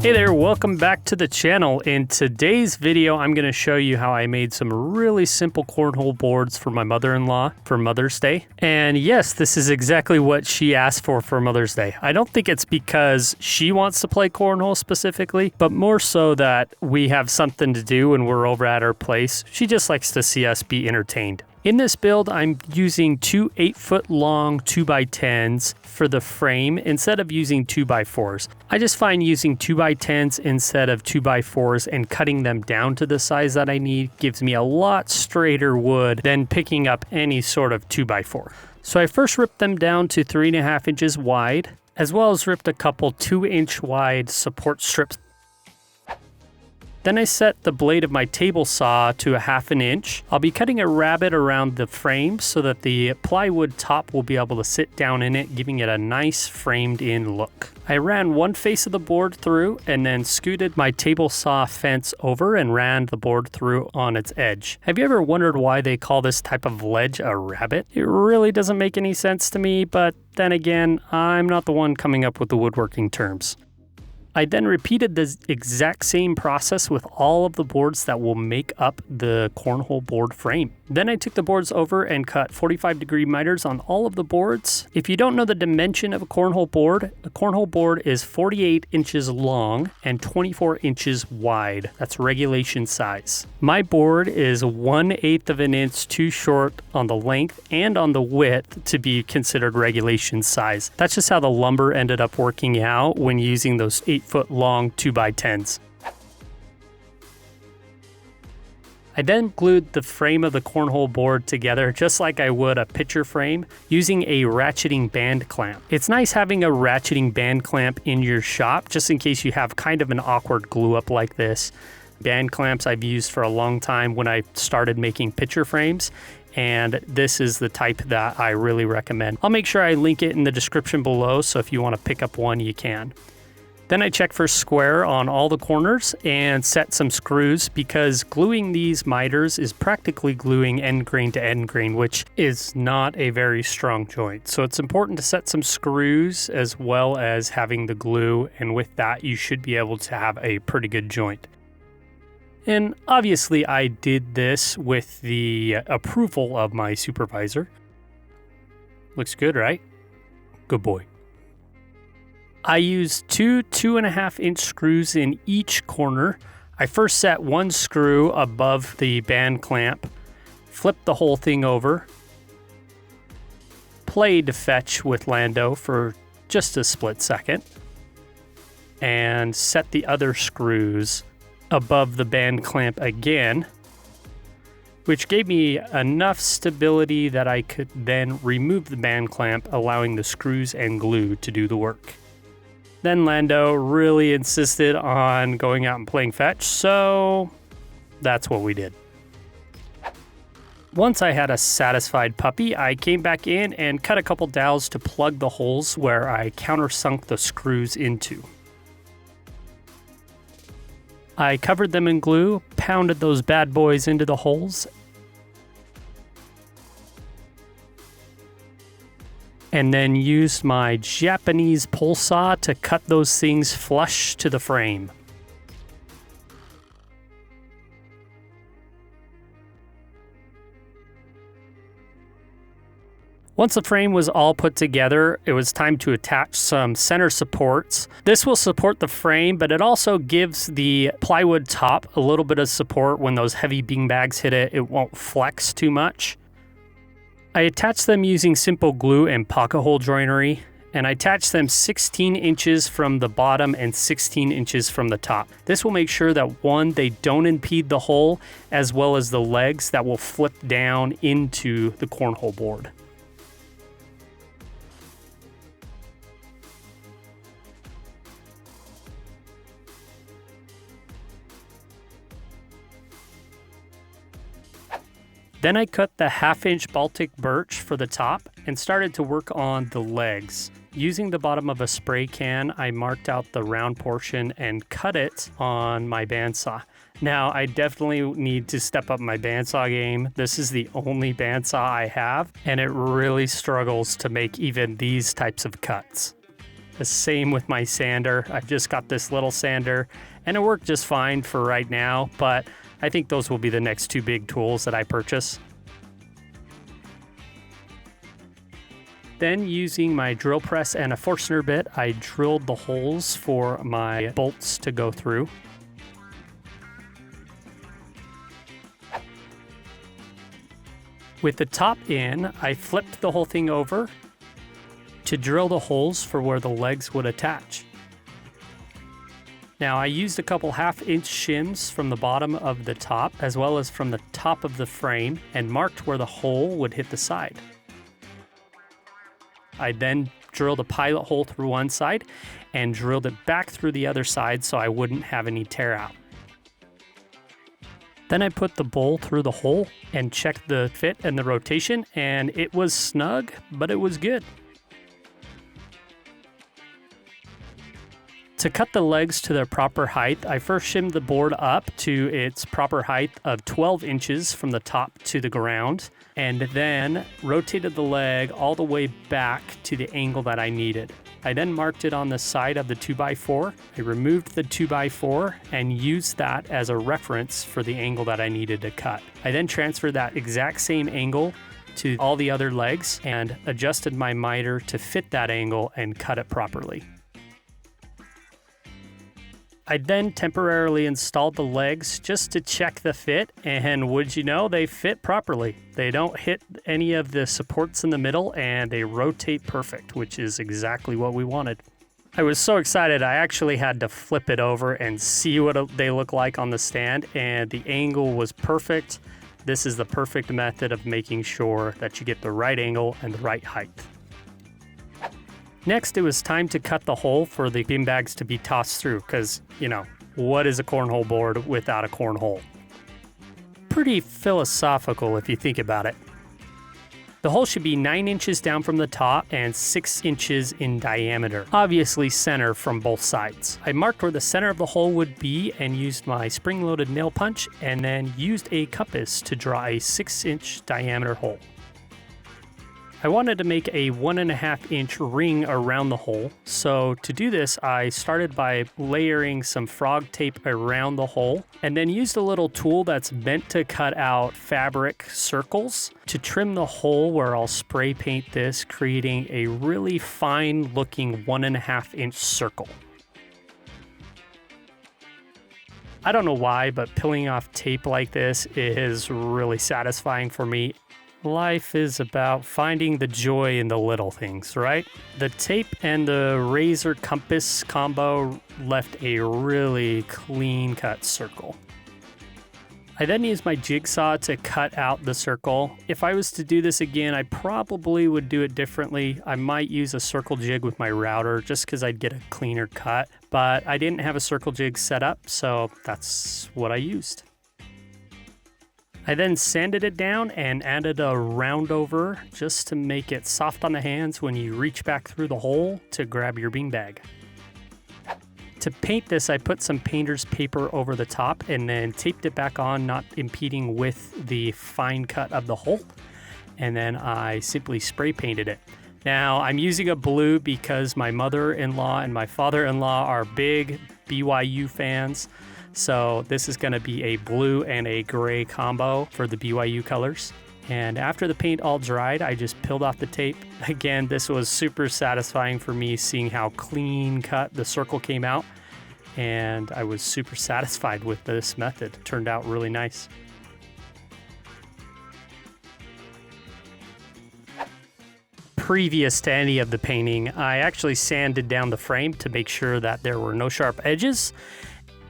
Hey there, welcome back to the channel. In today's video, I'm going to show you how I made some really simple cornhole boards for my mother-in-law for Mother's Day. And yes, this is exactly what she asked for Mother's Day. I don't think it's because she wants to play cornhole specifically, but more so that we have something to do when we're over at her place. She just likes to see us be entertained. In this build, I'm using two 8-foot long 2x10s for the frame instead of using 2x4s. I just find using 2x10s instead of 2x4s and cutting them down to the size that I need gives me a lot straighter wood than picking up any sort of 2x4. So I first ripped them down to 3.5 inches wide, as well as ripped a couple 2-inch wide support strips. Then I set the blade of my table saw to 1/2 inch. I'll be cutting a rabbet around the frame so that the plywood top will be able to sit down in it, giving it a nice framed in look. I ran one face of the board through and then scooted my table saw fence over and ran the board through on its edge. Have you ever wondered why they call this type of ledge a rabbet? It really doesn't make any sense to me, but then again, I'm not the one coming up with the woodworking terms. I then repeated the exact same process with all of the boards that will make up the cornhole board frame. Then I took the boards over and cut 45-degree miters on all of the boards. If you don't know the dimension of a cornhole board is 48 inches long and 24 inches wide. That's regulation size. My board is 1/8 of an inch too short on the length and on the width to be considered regulation size. That's just how the lumber ended up working out when using those 8-foot long 2x10s. I then glued the frame of the cornhole board together just like I would a picture frame using a ratcheting band clamp. It's nice having a ratcheting band clamp in your shop just in case you have kind of an awkward glue up like this. Band clamps I've used for a long time when I started making picture frames, and this is the type that I really recommend. I'll make sure I link it in the description below, so if you want to pick up one, you can. Then I checked for square on all the corners and set some screws because gluing these miters is practically gluing end grain to end grain, which is not a very strong joint. So it's important to set some screws as well as having the glue, and with that you should be able to have a pretty good joint. And obviously I did this with the approval of my supervisor. Looks good, right? Good boy. I used two 2.5-inch screws in each corner. I first set one screw above the band clamp, flipped the whole thing over, played fetch with Lando for just a split second, and set the other screws above the band clamp again, which gave me enough stability that I could then remove the band clamp, allowing the screws and glue to do the work. Then Lando really insisted on going out and playing fetch, so that's what we did. Once I had a satisfied puppy, I came back in and cut a couple dowels to plug the holes where I countersunk the screws into. I covered them in glue, pounded those bad boys into the holes, and then used my Japanese pole saw to cut those things flush to the frame. Once the frame was all put together, it was time to attach some center supports. This will support the frame, but it also gives the plywood top a little bit of support. When those heavy beanbags hit it, it won't flex too much. I attached them using simple glue and pocket hole joinery, and I attached them 16 inches from the bottom and 16 inches from the top. This will make sure that one, they don't impede the hole, as well as the legs that will flip down into the cornhole board. Then I cut the 1/2-inch Baltic birch for the top and started to work on the legs. Using the bottom of a spray can, I marked out the round portion and cut it on my bandsaw. Now, I definitely need to step up my bandsaw game. This is the only bandsaw I have, and it really struggles to make even these types of cuts. The same with my sander. I've just got this little sander and it worked just fine for right now, but I think those will be the next two big tools that I purchase. Then using my drill press and a Forstner bit, I drilled the holes for my bolts to go through. With the top in, I flipped the whole thing over to drill the holes for where the legs would attach. Now I used a couple 1/2-inch shims from the bottom of the top as well as from the top of the frame and marked where the hole would hit the side. I then drilled a pilot hole through one side and drilled it back through the other side so I wouldn't have any tear out. Then I put the bowl through the hole and checked the fit and the rotation, and it was snug, but it was good. To cut the legs to their proper height, I first shimmed the board up to its proper height of 12 inches from the top to the ground, and then rotated the leg all the way back to the angle that I needed. I then marked it on the side of the 2x4. I removed the 2x4 and used that as a reference for the angle that I needed to cut. I then transferred that exact same angle to all the other legs and adjusted my miter to fit that angle and cut it properly. I then temporarily installed the legs just to check the fit, and would you know, they fit properly. They don't hit any of the supports in the middle and they rotate perfect, which is exactly what we wanted. I was so excited I actually had to flip it over and see what they look like on the stand, and the angle was perfect. This is the perfect method of making sure that you get the right angle and the right height. Next, it was time to cut the hole for the beanbags to be tossed through, because, you know, what is a cornhole board without a cornhole? Pretty philosophical if you think about it. The hole should be 9 inches down from the top and 6 inches in diameter, obviously center from both sides. I marked where the center of the hole would be and used my spring-loaded nail punch, and then used a compass to draw a 6-inch diameter hole. I wanted to make a 1.5-inch ring around the hole, so to do this I started by layering some frog tape around the hole and then used a little tool that's meant to cut out fabric circles to trim the hole where I'll spray paint this, creating a really fine looking 1.5-inch circle. I don't know why, but peeling off tape like this is really satisfying for me. Life is about finding the joy in the little things, right? The tape and the razor compass combo left a really clean cut circle. I then used my jigsaw to cut out the circle. If I was to do this again, I probably would do it differently. I might use a circle jig with my router just because I'd get a cleaner cut, but I didn't have a circle jig set up, so that's what I used. I then sanded it down and added a round over just to make it soft on the hands when you reach back through the hole to grab your beanbag. To paint this, I put some painter's paper over the top and then taped it back on, not impeding with the fine cut of the hole. And then I simply spray painted it. Now I'm using a blue because my mother-in-law and my father-in-law are big BYU fans. So this is going to be a blue and a gray combo for the BYU colors. And after the paint all dried, I just peeled off the tape. Again, this was super satisfying for me, seeing how clean cut the circle came out. And I was super satisfied with this method. It turned out really nice. Previous to any of the painting, I actually sanded down the frame to make sure that there were no sharp edges.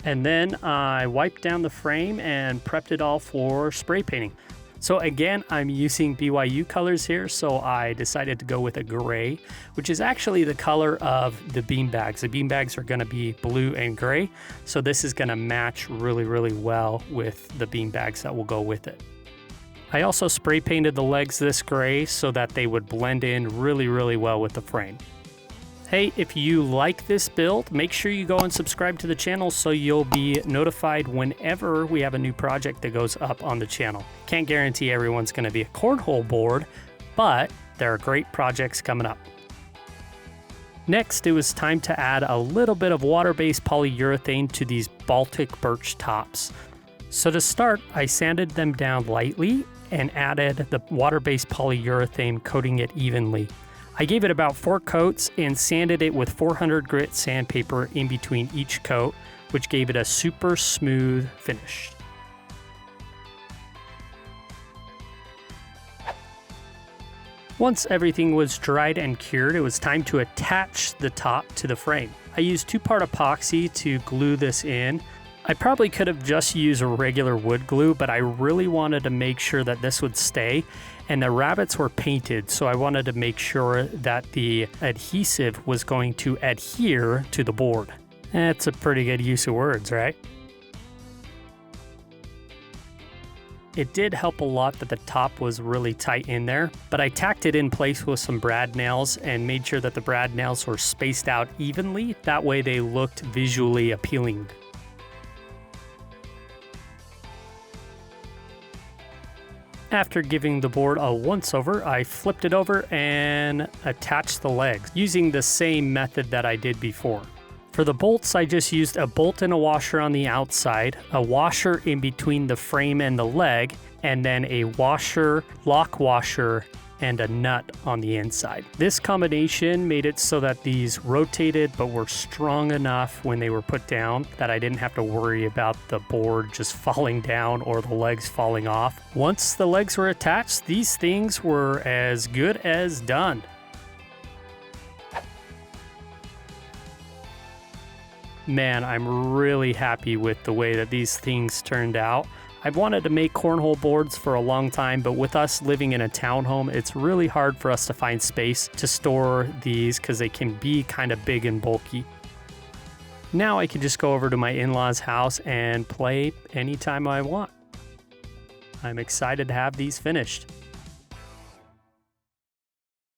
And then I wiped down the frame and prepped it all for spray painting. So again, I'm using BYU colors here, so I decided to go with a gray, which is actually the color of the beanbags. The beanbags are gonna be blue and gray, so this is gonna match really, really well with the beanbags that will go with it. I also spray painted the legs this gray so that they would blend in really, really well with the frame. Hey, if you like this build, make sure you go and subscribe to the channel so you'll be notified whenever we have a new project that goes up on the channel. Can't guarantee everyone's going to be a cornhole board, but there are great projects coming up. Next, it was time to add a little bit of water-based polyurethane to these Baltic birch tops. So to start, I sanded them down lightly and added the water-based polyurethane, coating it evenly. I gave it about 4 coats and sanded it with 400 grit sandpaper in between each coat, which gave it a super smooth finish. Once everything was dried and cured, it was time to attach the top to the frame. I used 2-part epoxy to glue this in. I probably could have just used a regular wood glue, but I really wanted to make sure that this would stay, and the rabbets were painted, so I wanted to make sure that the adhesive was going to adhere to the board. That's a pretty good use of words, right? It did help a lot that the top was really tight in there, but I tacked it in place with some brad nails and made sure that the brad nails were spaced out evenly. That way they looked visually appealing. After giving the board a once-over, I flipped it over and attached the legs using the same method that I did before. For the bolts, I just used a bolt and a washer on the outside, a washer in between the frame and the leg, and then a washer, lock washer, and a nut on the inside. This combination made it so that these rotated but were strong enough when they were put down that I didn't have to worry about the board just falling down or the legs falling off. Once the legs were attached, these things were as good as done. Man, I'm really happy with the way that these things turned out. I've wanted to make cornhole boards for a long time, but with us living in a townhome, it's really hard for us to find space to store these because they can be kind of big and bulky. Now I can just go over to my in-laws' house and play anytime I want. I'm excited to have these finished.